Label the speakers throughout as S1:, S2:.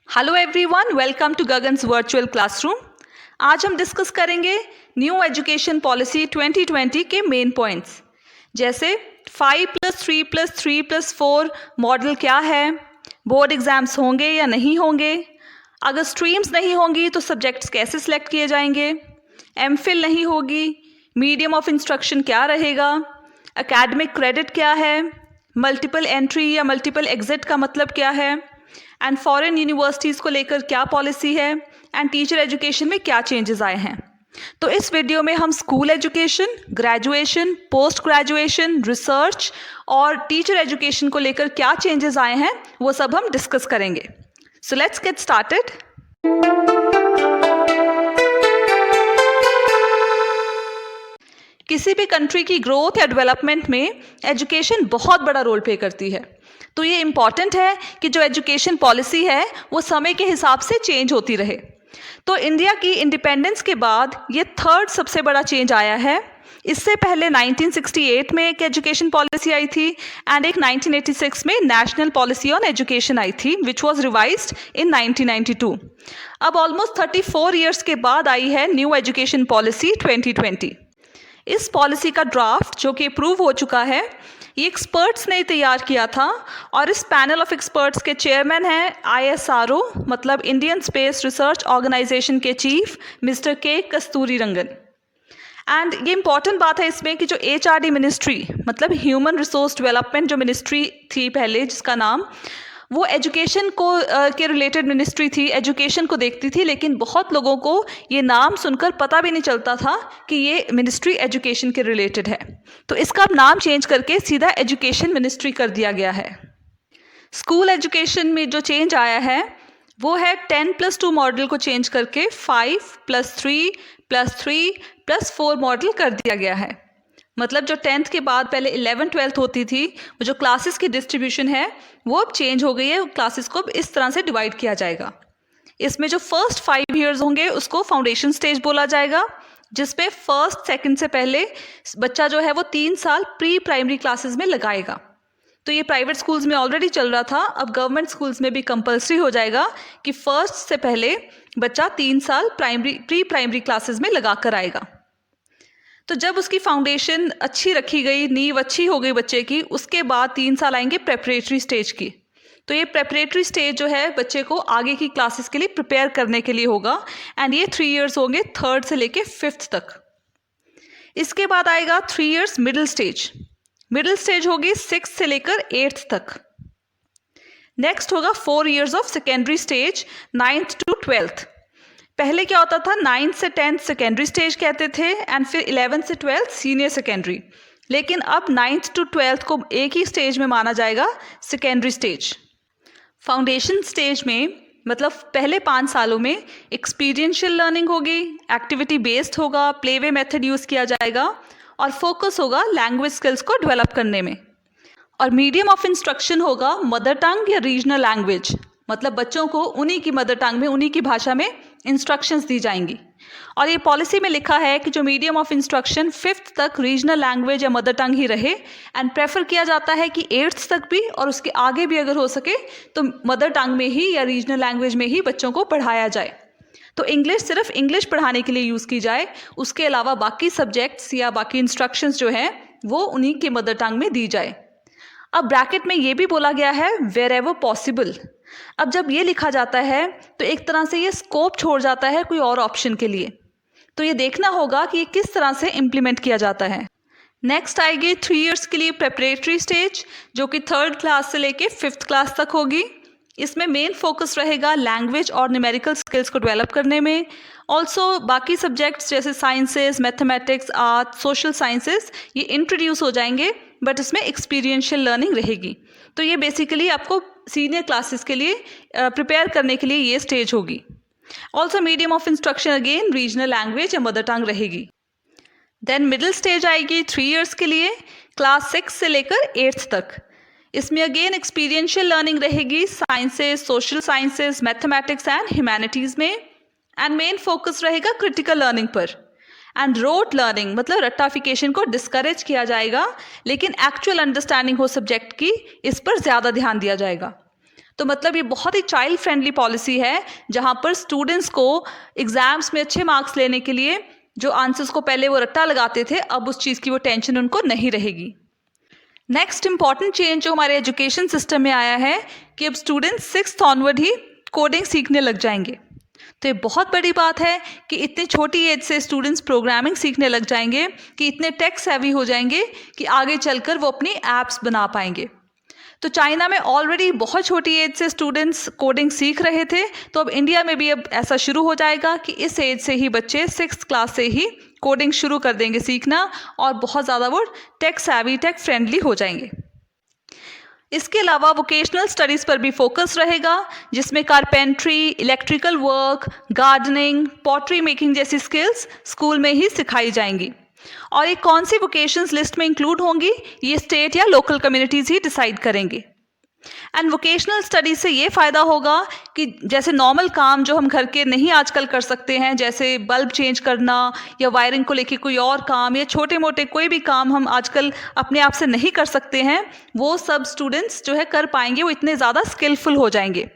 S1: Hello everyone, welcome to Gagan's virtual classroom. आज हम discuss करेंगे न्यू एजुकेशन पॉलिसी 2020 के मेन पॉइंट्स, जैसे 5+3+3+4 मॉडल क्या है, बोर्ड एग्जाम्स होंगे या नहीं होंगे, अगर स्ट्रीम्स नहीं होंगी तो सब्जेक्ट्स कैसे सिलेक्ट किए जाएंगे, एमफिल नहीं होगी, मीडियम ऑफ इंस्ट्रक्शन क्या रहेगा, एकेडमिक क्रेडिट क्या है, मल्टीपल एंट्री या मल्टीपल एग्जिट का मतलब क्या है, एंड फॉरेन यूनिवर्सिटीज़ को लेकर क्या पॉलिसी है, एंड टीचर एजुकेशन में क्या चेंजेस आए हैं। तो इस वीडियो में हम school education, graduation, post graduation, research और टीचर एजुकेशन को लेकर क्या चेंजेस आए हैं वो सब हम डिस्कस करेंगे। So let's get started. किसी भी कंट्री की ग्रोथ या डेवलपमेंट में एजुकेशन बहुत बड़ा रोल प्ले करती है, तो ये इम्पॉर्टेंट है कि जो एजुकेशन पॉलिसी है वो समय के हिसाब से चेंज होती रहे। तो इंडिया की इंडिपेंडेंस के बाद ये थर्ड सबसे बड़ा चेंज आया है। इससे पहले 1968 में एक एजुकेशन पॉलिसी आई थी एंड एक 1986 में national policy on education I थी विच वाज रिवाइज्ड इन 1992। अब ऑलमोस्ट 34 ईयर्स के बाद आई है न्यू एजुकेशन पॉलिसी 2020। इस पॉलिसी का ड्राफ्ट जो कि अप्रूव हो चुका है, ये एक्सपर्ट्स ने तैयार किया था और इस पैनल ऑफ एक्सपर्ट्स के चेयरमैन हैं ISRO मतलब इंडियन स्पेस रिसर्च ऑर्गेनाइजेशन के चीफ मिस्टर के कस्तूरीरंगन। एंड ये इंपॉर्टेंट बात है इसमें कि जो HRD मिनिस्ट्री मतलब ह्यूमन रिसोर्स डेवलपमेंट जो मिनिस्ट्री थी पहले, जिसका नाम वो एजुकेशन को के रिलेटेड मिनिस्ट्री थी, एजुकेशन को देखती थी, लेकिन बहुत लोगों को ये नाम सुनकर पता भी नहीं चलता था कि ये मिनिस्ट्री एजुकेशन के रिलेटेड है। तो इसका अब नाम चेंज करके सीधा एजुकेशन मिनिस्ट्री कर दिया गया है। स्कूल एजुकेशन में जो चेंज आया है वो है 10+2 मॉडल को चेंज करके 5+3+3+4 मॉडल कर दिया गया है। मतलब जो 10th के बाद पहले 11th 12th होती थी, वो जो क्लासेस की डिस्ट्रीब्यूशन है वो अब चेंज हो गई है। क्लासेस को अब इस तरह से डिवाइड किया जाएगा। इसमें जो फर्स्ट 5 ईयर्स होंगे उसको फाउंडेशन स्टेज बोला जाएगा, जिसपे फर्स्ट सेकंड से पहले बच्चा जो है वो 3 साल प्री प्राइमरी क्लासेस में लगाएगा। तो ये प्राइवेट स्कूल्स में ऑलरेडी चल रहा था, अब गवर्नमेंट स्कूल्स में भी कंपल्सरी हो जाएगा कि फर्स्ट से पहले बच्चा 3 साल प्री प्राइमरी क्लासेस में लगा कर आएगा। तो जब उसकी फाउंडेशन अच्छी रखी गई, नींव अच्छी हो गई बच्चे की, उसके बाद 3 साल आएंगे प्रेपरेटरी स्टेज की। तो ये प्रेपरेटरी स्टेज जो है बच्चे को आगे की क्लासेस के लिए प्रिपेयर करने के लिए होगा एंड ये 3 इयर्स होंगे, 3rd से लेके 5th तक। इसके बाद आएगा 3 years middle stage. Middle stage होगी 6th से लेकर 8th तक। नेक्स्ट होगा 4 years of secondary stage 9th to 12th। पहले क्या होता था, 9th से 10th सेकेंडरी स्टेज कहते थे एंड फिर 11th से 12th सीनियर सेकेंडरी, लेकिन अब 9th to 12th को एक ही स्टेज में माना जाएगा, सेकेंडरी स्टेज। फाउंडेशन स्टेज में मतलब पहले 5 सालों में एक्सपीरियंशियल लर्निंग होगी, एक्टिविटी बेस्ड होगा, प्लेवे मेथड यूज़ किया जाएगा और फोकस होगा लैंग्वेज स्किल्स को डेवलप करने में। और मीडियम ऑफ इंस्ट्रक्शन होगा मदर टंग या रीजनल लैंग्वेज, मतलब बच्चों को उन्हीं की मदर टंग में, उन्हीं की भाषा में इंस्ट्रक्शंस दी जाएंगी। और ये पॉलिसी में लिखा है कि जो मीडियम ऑफ इंस्ट्रक्शन 5th तक रीजनल लैंग्वेज या मदर टंग ही रहे एंड प्रेफर किया जाता है कि 8th तक भी और उसके आगे भी अगर हो सके तो मदर टंग में ही या रीजनल लैंग्वेज में ही बच्चों को पढ़ाया जाए। तो इंग्लिश सिर्फ इंग्लिश पढ़ाने के लिए यूज़ की जाए, उसके अलावा बाकी सब्जेक्ट्स या बाकी इंस्ट्रक्शंस जो हैं वो उन्हीं के मदर टंग में दी जाए। अब ब्रैकेट में ये भी बोला गया है वेर एवर पॉसिबल। अब जब ये लिखा जाता है तो एक तरह से ये स्कोप छोड़ जाता है कोई और ऑप्शन के लिए, तो ये देखना होगा कि ये किस तरह से इम्प्लीमेंट किया जाता है। नेक्स्ट आएगी 3 इयर्स के लिए प्रेपरेटरी स्टेज, जो कि 3rd क्लास से लेके 5th क्लास तक होगी। इसमें मेन फोकस रहेगा लैंग्वेज और न्यूमेरिकल स्किल्स को डेवलप करने में। ऑल्सो बाकी सब्जेक्ट्स जैसे sciences, mathematics, art, social sciences ये इंट्रोड्यूस हो जाएंगे, बट इसमें एक्सपीरियंशियल लर्निंग रहेगी। तो ये बेसिकली आपको सीनियर क्लासेस के लिए प्रिपेयर करने के लिए ये स्टेज होगी। Also medium of instruction again regional language या मदर टंग रहेगी। देन मिडिल स्टेज आएगी 3 इयर्स के लिए, क्लास 6 से लेकर 8th तक। इसमें अगेन एक्सपीरियंशियल लर्निंग रहेगी sciences, social sciences, mathematics and humanities में एंड मेन फोकस रहेगा क्रिटिकल लर्निंग पर। एंड रोट लर्निंग मतलब रट्टाफिकेशन को डिस्करेज किया जाएगा, लेकिन एक्चुअल अंडरस्टैंडिंग हो सब्जेक्ट की, इस पर ज़्यादा ध्यान दिया जाएगा। तो मतलब ये बहुत ही चाइल्ड फ्रेंडली पॉलिसी है, जहाँ पर स्टूडेंट्स को एग्ज़ाम्स में अच्छे मार्क्स लेने के लिए जो आंसर्स को पहले वो रट्टा लगाते थे, अब उस चीज़ की वो टेंशन उनको नहीं रहेगी। नेक्स्ट इम्पॉर्टेंट चेंज जो हमारे एजुकेशन सिस्टम में आया है कि अब स्टूडेंट्स 6th ऑनवर्ड ही कोडिंग सीखने लग जाएंगे। तो ये बहुत बड़ी बात है कि इतनी छोटी एज से स्टूडेंट्स प्रोग्रामिंग सीखने लग जाएंगे, कि इतने टेक सेवी हो जाएंगे कि आगे चलकर वो अपनी ऐप्स बना पाएंगे। तो चाइना में ऑलरेडी बहुत छोटी एज से स्टूडेंट्स कोडिंग सीख रहे थे, तो अब इंडिया में भी अब ऐसा शुरू हो जाएगा कि इस एज से ही बच्चे 6th क्लास से ही कोडिंग शुरू कर देंगे सीखना, और बहुत ज़्यादा वो टेक सेवी, टेक फ्रेंडली हो जाएंगे। इसके अलावा वोकेशनल स्टडीज़ पर भी फोकस रहेगा, जिसमें carpentry, electrical work, gardening, pottery making जैसी स्किल्स स्कूल में ही सिखाई जाएंगी। और ये कौन सी वोकेशंस लिस्ट में इंक्लूड होंगी, ये स्टेट या लोकल कम्युनिटीज़ ही डिसाइड करेंगे। एंड वोकेशनल स्टडीज से ये फ़ायदा होगा कि जैसे नॉर्मल काम जो हम घर के नहीं आजकल कर सकते हैं, जैसे बल्ब चेंज करना या वायरिंग को लेके कोई और काम, या छोटे मोटे कोई भी काम हम आजकल अपने आप से नहीं कर सकते हैं, वो सब स्टूडेंट्स जो है कर पाएंगे, वो इतने ज़्यादा स्किलफुल हो जाएंगे।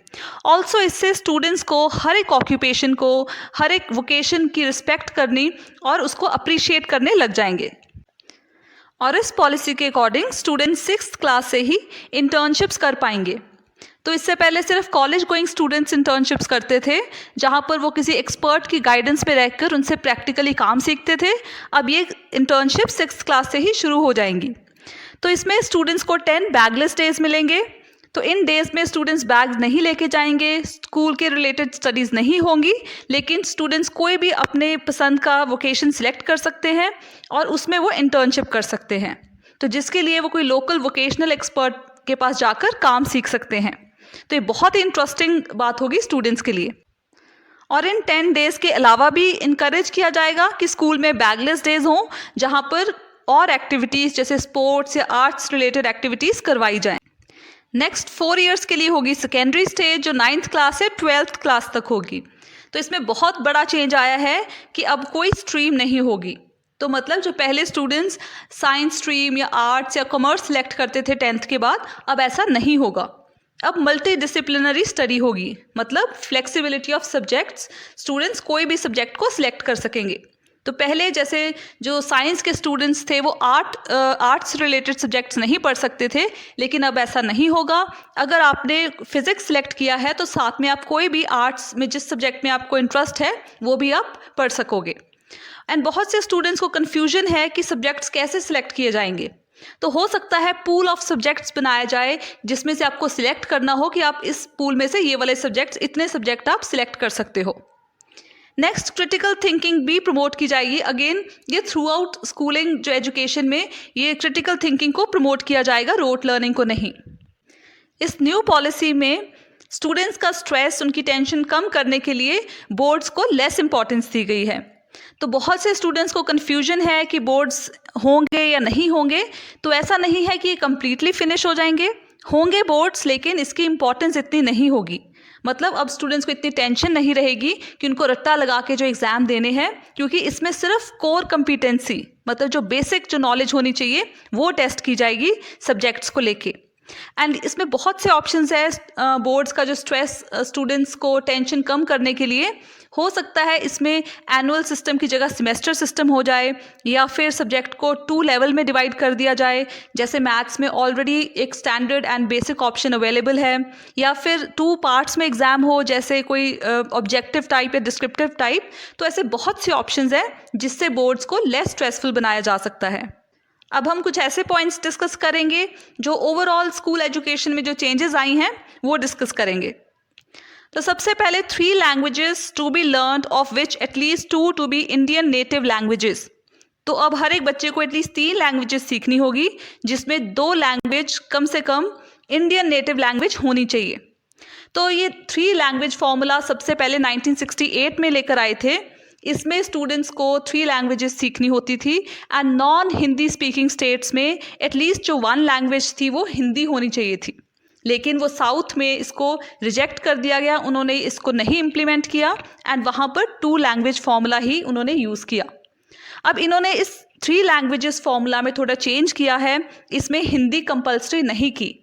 S1: ऑल्सो इससे स्टूडेंट्स को हर एक ऑक्यूपेशन को, हर एक वोकेशन की रिस्पेक्ट करनी और उसको अप्रिशिएट करने लग जाएंगे। और इस पॉलिसी के अकॉर्डिंग स्टूडेंट 6th क्लास से ही इंटर्नशिप्स कर पाएंगे। तो इससे पहले सिर्फ कॉलेज गोइंग स्टूडेंट्स इंटर्नशिप्स करते थे, जहाँ पर वो किसी एक्सपर्ट की गाइडेंस पे रहकर उनसे प्रैक्टिकली काम सीखते थे। अब ये इंटर्नशिप 6th क्लास से ही शुरू हो जाएंगी। तो इसमें स्टूडेंट्स को 10 बैगलेस डेज मिलेंगे। तो इन डेज में स्टूडेंट्स बैग नहीं लेके जाएंगे, स्कूल के रिलेटेड स्टडीज़ नहीं होंगी, लेकिन स्टूडेंट्स कोई भी अपने पसंद का वोकेशन सिलेक्ट कर सकते हैं और उसमें वो इंटर्नशिप कर सकते हैं। तो जिसके लिए वो कोई लोकल वोकेशनल एक्सपर्ट के पास जाकर काम सीख सकते हैं। तो ये बहुत ही इंटरेस्टिंग बात होगी स्टूडेंट्स के लिए। और इन 10 डेज़ के अलावा भी इनकरेज किया जाएगा कि स्कूल में बैगलेस डेज हों, जहाँ पर और एक्टिविटीज़ जैसे स्पोर्ट्स या आर्ट्स रिलेटेड एक्टिविटीज़ करवाई जाएँ। नेक्स्ट 4 इयर्स के लिए होगी सेकेंडरी स्टेज, जो 9th क्लास से 12th क्लास तक होगी। तो इसमें बहुत बड़ा चेंज आया है कि अब कोई स्ट्रीम नहीं होगी। तो मतलब जो पहले स्टूडेंट्स साइंस स्ट्रीम या आर्ट्स या कॉमर्स सेलेक्ट करते थे 10th के बाद, अब ऐसा नहीं होगा। अब मल्टी डिसिप्लिनरी स्टडी होगी, मतलब फ्लेक्सिबिलिटी ऑफ सब्जेक्ट्स, स्टूडेंट्स कोई भी सब्जेक्ट को सिलेक्ट कर सकेंगे। तो पहले जैसे जो साइंस के स्टूडेंट्स थे वो आर्ट्स रिलेटेड सब्जेक्ट्स नहीं पढ़ सकते थे, लेकिन अब ऐसा नहीं होगा। अगर आपने फिज़िक्स सेलेक्ट किया है तो साथ में आप कोई भी आर्ट्स में जिस सब्जेक्ट में आपको इंटरेस्ट है वो भी आप पढ़ सकोगे। एंड बहुत से स्टूडेंट्स को कन्फ्यूजन है कि सब्जेक्ट्स कैसे सिलेक्ट किए जाएंगे। तो हो सकता है पूल ऑफ सब्जेक्ट्स बनाया जाए, जिसमें से आपको सिलेक्ट करना हो कि आप इस पूल में से ये वाले सब्जेक्ट्स, इतने सब्जेक्ट आप सिलेक्ट कर सकते हो। नेक्स्ट क्रिटिकल थिंकिंग भी प्रमोट की जाएगी। अगेन ये थ्रू आउट स्कूलिंग जो एजुकेशन में ये क्रिटिकल थिंकिंग को प्रमोट किया जाएगा, रोट लर्निंग को नहीं। इस न्यू पॉलिसी में स्टूडेंट्स का स्ट्रेस, उनकी टेंशन कम करने के लिए बोर्ड्स को लेस इंपॉर्टेंस दी गई है। तो बहुत से स्टूडेंट्स को कन्फ्यूजन है कि बोर्ड्स होंगे या नहीं होंगे। तो ऐसा नहीं है कि ये कम्प्लीटली फिनिश हो जाएंगे, होंगे बोर्ड्स, लेकिन इसकी इम्पॉर्टेंस इतनी नहीं होगी। मतलब अब स्टूडेंट्स को इतनी टेंशन नहीं रहेगी कि उनको रट्टा लगा के जो एग्ज़ाम देने हैं, क्योंकि इसमें सिर्फ कोर कम्पिटेंसी, मतलब जो बेसिक जो नॉलेज होनी चाहिए वो टेस्ट की जाएगी सब्जेक्ट्स को लेके। एंड इसमें बहुत से ऑप्शंस है बोर्ड्स का जो स्ट्रेस, स्टूडेंट्स को टेंशन कम करने के लिए। हो सकता है इसमें एनुअल सिस्टम की जगह सेमेस्टर सिस्टम हो जाए, या फिर सब्जेक्ट को 2 लेवल में डिवाइड कर दिया जाए, जैसे मैथ्स में ऑलरेडी एक standard and basic option available है, या फिर 2 पार्ट्स में एग्ज़ाम हो, जैसे कोई ऑब्जेक्टिव टाइप या डिस्क्रिप्टिव टाइप। तो ऐसे बहुत से ऑप्शंस हैं जिससे बोर्ड्स को लेस स्ट्रेसफुल बनाया जा सकता है। अब हम कुछ ऐसे पॉइंट्स डिस्कस करेंगे जो ओवरऑल स्कूल एजुकेशन में जो चेंजेस आई हैं वो डिस्कस करेंगे। तो सबसे पहले 3 languages to be learned, of which at least 2 to be Indian native languages. तो अब हर एक बच्चे को एटलीस्ट 3 लैंग्वेजेस सीखनी होगी, जिसमें 2 लैंग्वेज कम से कम इंडियन नेटिव लैंग्वेज होनी चाहिए। तो ये 3 लैंग्वेज फॉर्मूला सबसे पहले 1968 में लेकर आए थे। इसमें स्टूडेंट्स को 3 लैंग्वेजेस सीखनी होती थी, and non Hindi speaking states में एटलीस्ट जो 1 लैंग्वेज थी वो हिंदी होनी चाहिए थी। लेकिन वो साउथ में इसको रिजेक्ट कर दिया गया, उन्होंने इसको नहीं इम्प्लीमेंट किया, एंड वहाँ पर 2 लैंग्वेज फॉर्मूला ही उन्होंने यूज़ किया। अब इन्होंने इस 3 लैंग्वेजेस फॉर्मूला में थोड़ा चेंज किया है, इसमें हिंदी कंपल्सरी नहीं की।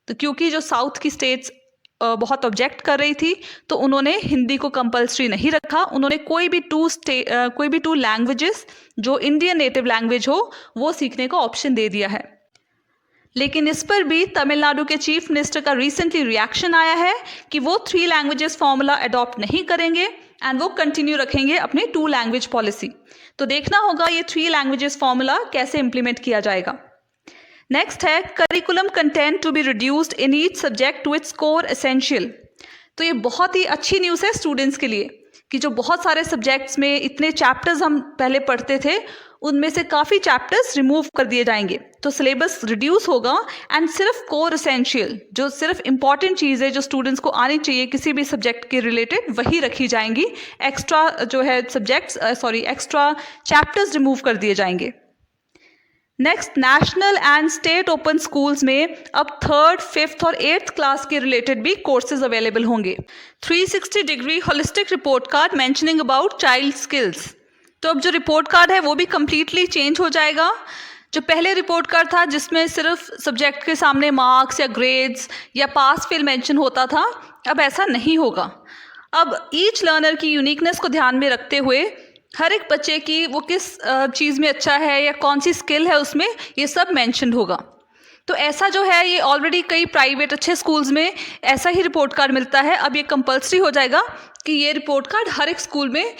S1: तो क्योंकि जो साउथ की स्टेट्स बहुत ऑब्जेक्ट कर रही थी, तो उन्होंने हिंदी को कंपलसरी नहीं रखा। उन्होंने कोई भी टू लैंग्वेजेस जो इंडियन नेटिव लैंग्वेज हो वो सीखने का ऑप्शन दे दिया है। लेकिन इस पर भी तमिलनाडु के चीफ मिनिस्टर का रिसेंटली रिएक्शन आया है कि वो 3 लैंग्वेजेस फॉर्मूला अडॉप्ट नहीं करेंगे एंड वो कंटिन्यू रखेंगे अपनी 2 लैंग्वेज पॉलिसी। तो देखना होगा ये 3 लैंग्वेजेस फॉर्मूला कैसे इंप्लीमेंट किया जाएगा। नेक्स्ट है curriculum content to be reduced in each subject to its core essential. तो ये बहुत ही अच्छी न्यूज़ है स्टूडेंट्स के लिए कि जो बहुत सारे सब्जेक्ट्स में इतने चैप्टर्स हम पहले पढ़ते थे उनमें से काफ़ी चैप्टर्स रिमूव कर दिए जाएंगे, तो सिलेबस रिड्यूस होगा एंड सिर्फ कोर एसेंशियल जो सिर्फ इंपॉर्टेंट चीज़ है जो स्टूडेंट्स को आनी चाहिए किसी भी सब्जेक्ट के रिलेटेड वही रखी जाएंगी। एक्स्ट्रा जो है एक्स्ट्रा चैप्टर्स रिमूव कर दिए जाएंगे। Next, national and state open schools में अब 3rd, 5th और 8th क्लास के रिलेटेड भी कोर्सेज अवेलेबल होंगे। 360 degree holistic report card mentioning about child skills. तो अब जो रिपोर्ट कार्ड है वो भी कम्प्लीटली चेंज हो जाएगा। जो पहले रिपोर्ट कार्ड था जिसमें सिर्फ सब्जेक्ट के सामने मार्क्स या ग्रेड्स या पास फेल मेंशन होता था, अब ऐसा नहीं होगा। अब ईच लर्नर की यूनिकनेस को ध्यान में रखते हुए हर एक बच्चे की वो किस चीज़ में अच्छा है या कौन सी स्किल है उसमें ये सब मेंशन्ड होगा। तो ऐसा जो है ये ऑलरेडी कई प्राइवेट अच्छे स्कूल्स में ऐसा ही रिपोर्ट कार्ड मिलता है। अब ये कंपलसरी हो जाएगा कि ये रिपोर्ट कार्ड हर एक स्कूल में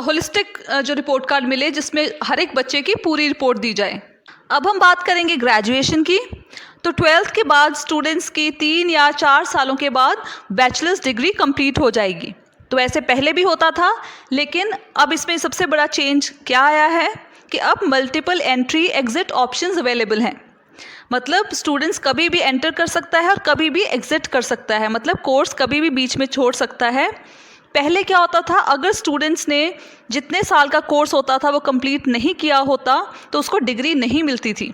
S1: होलिस्टिक जो रिपोर्ट कार्ड मिले जिसमें हर एक बच्चे की पूरी रिपोर्ट दी जाए। अब हम बात करेंगे ग्रेजुएशन की। तो 12th के बाद स्टूडेंट्स की 3 या 4 सालों के बाद बैचलर्स डिग्री कंप्लीट हो जाएगी। तो ऐसे पहले भी होता था, लेकिन अब इसमें सबसे बड़ा चेंज क्या आया है कि अब multiple entry exit options available हैं। मतलब स्टूडेंट्स कभी भी एंटर कर सकता है और कभी भी एग्जिट कर सकता है, मतलब कोर्स कभी भी बीच में छोड़ सकता है। पहले क्या होता था, अगर स्टूडेंट्स ने जितने साल का कोर्स होता था वो कंप्लीट नहीं किया होता तो उसको डिग्री नहीं मिलती थी।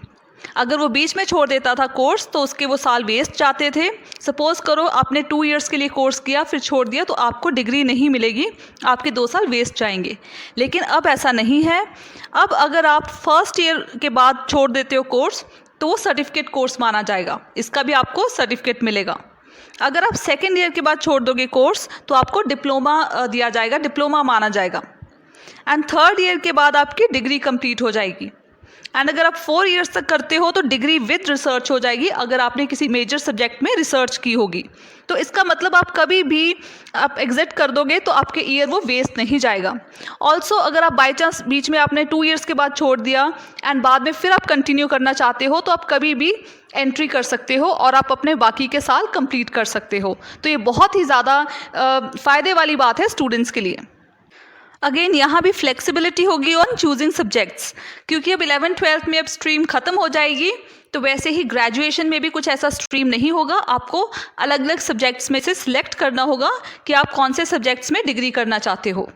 S1: अगर वो बीच में छोड़ देता था कोर्स तो उसके वो साल वेस्ट जाते थे। सपोज़ करो आपने 2 इयर्स के लिए कोर्स किया फिर छोड़ दिया तो आपको डिग्री नहीं मिलेगी, आपके 2 साल वेस्ट जाएंगे। लेकिन अब ऐसा नहीं है। अब अगर आप फर्स्ट ईयर के बाद छोड़ देते हो कोर्स तो वो सर्टिफिकेट कोर्स माना जाएगा, इसका भी आपको सर्टिफिकेट मिलेगा। अगर आप सेकेंड ईयर के बाद छोड़ दोगे कोर्स तो आपको डिप्लोमा दिया जाएगा, डिप्लोमा माना जाएगा। एंड 3rd ईयर के बाद आपकी डिग्री कंप्लीट हो जाएगी। एंड अगर आप 4 इयर्स तक करते हो तो डिग्री विद रिसर्च हो जाएगी, अगर आपने किसी मेजर सब्जेक्ट में रिसर्च की होगी। तो इसका मतलब आप कभी भी आप एग्जिट कर दोगे तो आपके ईयर वो वेस्ट नहीं जाएगा। ऑल्सो अगर आप बाई चांस बीच में आपने 2 इयर्स के बाद छोड़ दिया एंड बाद में फिर आप कंटिन्यू करना चाहते हो तो आप कभी भी एंट्री कर सकते हो और आप अपने बाकी के साल कंप्लीट कर सकते हो। तो ये बहुत ही ज़्यादा फ़ायदे वाली बात है स्टूडेंट्स के लिए। अगेन यहाँ भी फ्लेक्सिबिलिटी होगी ऑन चूजिंग सब्जेक्ट्स, क्योंकि अब 11th 12th में अब स्ट्रीम ख़त्म हो जाएगी, तो वैसे ही ग्रेजुएशन में भी कुछ ऐसा स्ट्रीम नहीं होगा। आपको अलग अलग सब्जेक्ट्स में से सिलेक्ट करना होगा कि आप कौन से सब्जेक्ट्स में डिग्री करना चाहते हो।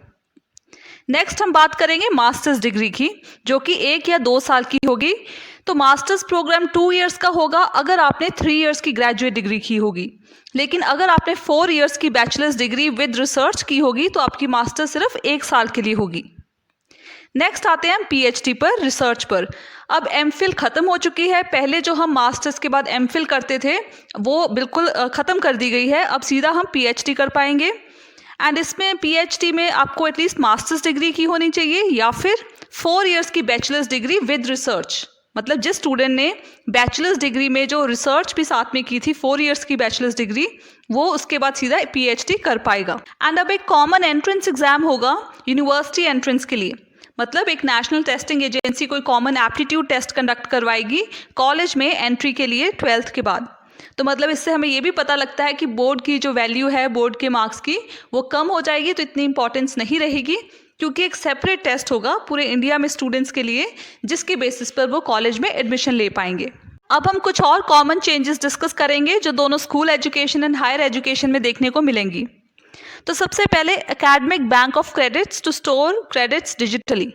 S1: नेक्स्ट हम बात करेंगे मास्टर्स डिग्री की, जो कि 1 या 2 साल की होगी। तो मास्टर्स प्रोग्राम 2 इयर्स का होगा अगर आपने 3 इयर्स की ग्रेजुएट डिग्री की होगी, लेकिन अगर आपने 4 इयर्स की बैचलर्स डिग्री विद रिसर्च की होगी तो आपकी मास्टर सिर्फ 1 साल के लिए होगी। नेक्स्ट आते हैं हम पीएचडी पर, रिसर्च पर। अब एमफिल ख़त्म हो चुकी है। पहले जो हम मास्टर्स के बाद एमफिल करते थे वो बिल्कुल ख़त्म कर दी गई है। अब सीधा हम पीएचडी कर पाएंगे। एंड इसमें पीएचडी में आपको एटलीस्ट मास्टर्स डिग्री की होनी चाहिए या फिर 4 इयर्स की बैचलर्स डिग्री विद रिसर्च। मतलब जिस स्टूडेंट ने बैचलर्स डिग्री में जो रिसर्च भी साथ में की थी 4 इयर्स की बैचलर्स डिग्री, वो उसके बाद सीधा पीएचडी कर पाएगा। एंड अब एक कॉमन एंट्रेंस एग्जाम होगा यूनिवर्सिटी एंट्रेंस के लिए। मतलब एक नेशनल टेस्टिंग एजेंसी कोई कॉमन एप्टीट्यूड टेस्ट कंडक्ट करवाएगी कॉलेज में एंट्री के लिए 12th के बाद। तो मतलब इससे हमें ये भी पता लगता है कि बोर्ड की जो वैल्यू है बोर्ड के मार्क्स की वो कम हो जाएगी, तो इतनी इंपॉर्टेंस नहीं रहेगी, क्योंकि एक सेपरेट टेस्ट होगा पूरे इंडिया में स्टूडेंट्स के लिए जिसके बेसिस पर वो कॉलेज में एडमिशन ले पाएंगे। अब हम कुछ और कॉमन चेंजेस डिस्कस करेंगे जो दोनों school education and higher education में देखने को मिलेंगी। तो सबसे पहले academic bank of credits to store credits digitally.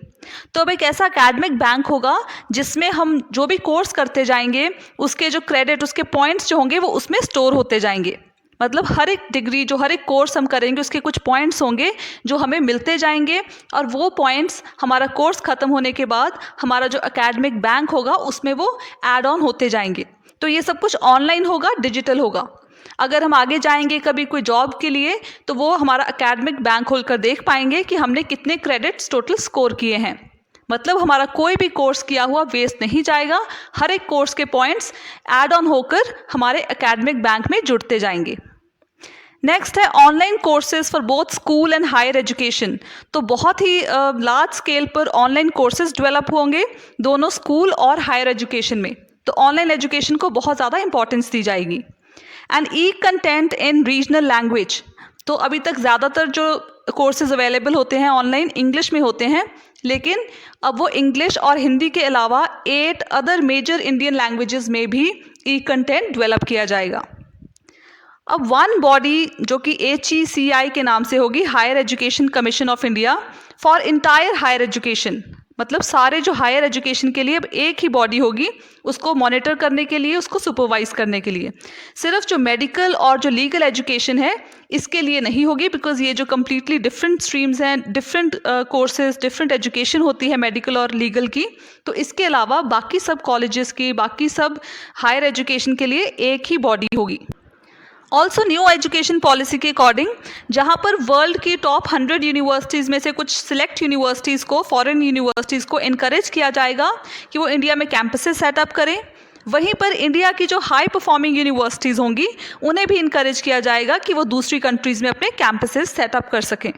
S1: तो अब एक ऐसा एकेडमिक बैंक होगा जिसमें हम जो भी कोर्स करते जाएंगे उसके जो क्रेडिट, उसके पॉइंट्स जो होंगे वो उसमें स्टोर होते जाएंगे। मतलब हर एक डिग्री जो हर एक कोर्स हम करेंगे उसके कुछ पॉइंट्स होंगे जो हमें मिलते जाएंगे, और वो पॉइंट्स हमारा कोर्स ख़त्म होने के बाद हमारा जो एकेडमिक बैंक होगा उसमें वो ऐड ऑन होते जाएंगे। तो ये सब कुछ ऑनलाइन होगा, डिजिटल होगा। अगर हम आगे जाएंगे कभी कोई जॉब के लिए तो वो हमारा एकेडमिक बैंक खोलकर देख पाएंगे कि हमने कितने क्रेडिट्स टोटल स्कोर किए हैं। मतलब हमारा कोई भी कोर्स किया हुआ वेस्ट नहीं जाएगा, हर एक कोर्स के पॉइंट्स ऐड ऑन होकर हमारे एकेडमिक बैंक में जुड़ते जाएंगे। नेक्स्ट है online courses for both school and higher education. तो बहुत ही लार्ज स्केल पर ऑनलाइन कोर्सेज डेवलप होंगे दोनों स्कूल और हायर एजुकेशन में। तो ऑनलाइन एजुकेशन को बहुत ज़्यादा इंपॉर्टेंस दी जाएगी। And E content in regional language. तो अभी तक ज़्यादातर जो कोर्सेज अवेलेबल होते हैं ऑनलाइन इंग्लिश में होते हैं, लेकिन अब वो इंग्लिश और हिंदी के अलावा 8 अदर मेजर इंडियन लैंग्वेजेस में भी ई कंटेंट डेवलप किया जाएगा। अब वन बॉडी जो कि HECI के नाम से होगी, higher education commission of India, for entire higher education. मतलब सारे जो हायर एजुकेशन के लिए अब एक ही बॉडी होगी, उसको मॉनिटर करने के लिए, उसको सुपरवाइज करने के लिए। सिर्फ जो मेडिकल और जो लीगल एजुकेशन है इसके लिए नहीं होगी, बिकॉज ये जो कम्प्लीटली डिफरेंट स्ट्रीम्स हैं, डिफरेंट कोर्सेज, डिफरेंट एजुकेशन होती है मेडिकल और लीगल की। तो इसके अलावा बाकी सब कॉलेजेस की, बाकी सब हायर एजुकेशन के लिए एक ही बॉडी होगी। ऑल्सो न्यू एजुकेशन पॉलिसी के अकॉर्डिंग जहाँ पर वर्ल्ड की टॉप 100 यूनिवर्सिटीज़ में से कुछ सिलेक्ट यूनिवर्सिटीज़ को, फॉरेन यूनिवर्सिटीज़ को इनकरेज किया जाएगा कि वो इंडिया में कैंपसेस सेटअप करें। वहीं पर इंडिया की जो हाई परफॉर्मिंग यूनिवर्सिटीज़ होंगी उन्हें भी इनकरेज किया जाएगा कि वो दूसरी कंट्रीज़ में अपने कैंपसेस सेटअप कर सकें।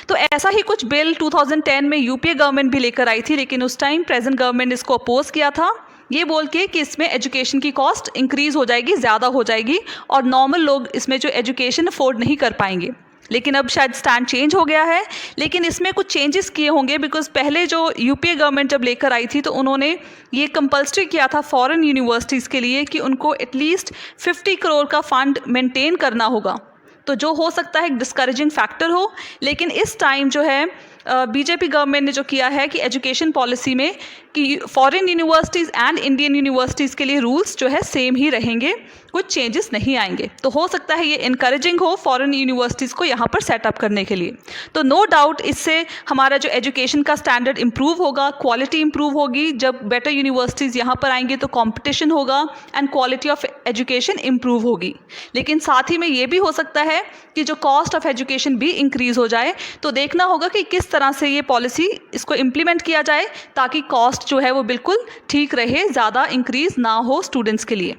S1: तो ऐसा ही कुछ बिल 2010 में यूपीए गवर्नमेंट भी लेकर आई थी, लेकिन उस टाइम प्रेजेंट गवर्नमेंट ने इसको अपोज किया था, ये बोल के कि इसमें एजुकेशन की कॉस्ट इंक्रीज़ हो जाएगी, ज़्यादा हो जाएगी और नॉर्मल लोग इसमें जो एजुकेशन अफोर्ड नहीं कर पाएंगे। लेकिन अब शायद स्टैंड चेंज हो गया है, लेकिन इसमें कुछ चेंजेस किए होंगे, बिकॉज पहले जो यूपीए गवर्नमेंट जब लेकर आई थी तो उन्होंने ये कंपल्सरी किया था फॉरेन यूनिवर्सिटीज़ के लिए कि उनको एटलीस्ट 50 करोड़ का फंड मेंटेन करना होगा। तो जो हो सकता है एक डिस्करेजिंग फैक्टर हो, लेकिन इस टाइम जो है बीजेपी गवर्नमेंट ने जो किया है कि एजुकेशन पॉलिसी में कि foreign universities and Indian universities के लिए रूल्स जो है सेम ही रहेंगे, कुछ चेंजेस नहीं आएंगे। तो हो सकता है ये इनकरेजिंग हो फॉरेन यूनिवर्सिटीज़ को यहाँ पर सेटअप करने के लिए। तो नो डाउट इससे हमारा जो एजुकेशन का स्टैंडर्ड इम्प्रूव होगा, क्वालिटी इम्प्रूव होगी। जब बेटर यूनिवर्सिटीज़ यहाँ पर आएंगे तो कॉम्पिटिशन होगा and quality of education improve होगी। लेकिन साथ ही में ये भी हो सकता है कि जो कॉस्ट ऑफ एजुकेशन भी इंक्रीज़ हो जाए। तो देखना होगा कि किस तरह से ये पॉलिसी इसको इम्प्लीमेंट किया जाए ताकि कॉस्ट जो है वो बिल्कुल ठीक रहे, ज़्यादा इंक्रीज़ ना हो स्टूडेंट्स के लिए।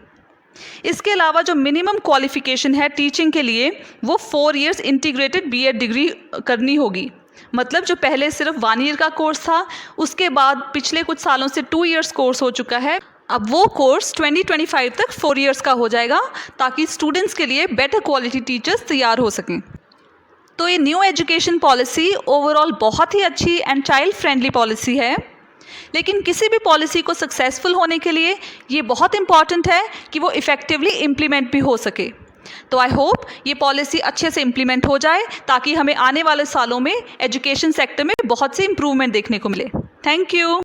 S1: इसके अलावा जो मिनिमम क्वालिफिकेशन है टीचिंग के लिए वो 4 इयर्स इंटीग्रेटेड बीएड डिग्री करनी होगी। मतलब जो पहले सिर्फ 1 ईयर का कोर्स था, उसके बाद पिछले कुछ सालों से 2 इयर्स कोर्स हो चुका है। अब वो कोर्स 2025 तक 4 इयर्स का हो जाएगा ताकि स्टूडेंट्स के लिए बेटर क्वालिटी टीचर्स तैयार हो सकें। तो ये न्यू एजुकेशन पॉलिसी ओवरऑल बहुत ही अच्छी एंड चाइल्ड फ्रेंडली पॉलिसी है, लेकिन किसी भी पॉलिसी को सक्सेसफुल होने के लिए ये बहुत इंपॉर्टेंट है कि वो इफ़ेक्टिवली इम्प्लीमेंट भी हो सके। तो आई होप ये पॉलिसी अच्छे से इम्प्लीमेंट हो जाए ताकि हमें आने वाले सालों में एजुकेशन सेक्टर में बहुत सी इम्प्रूवमेंट देखने को मिले। Thank you.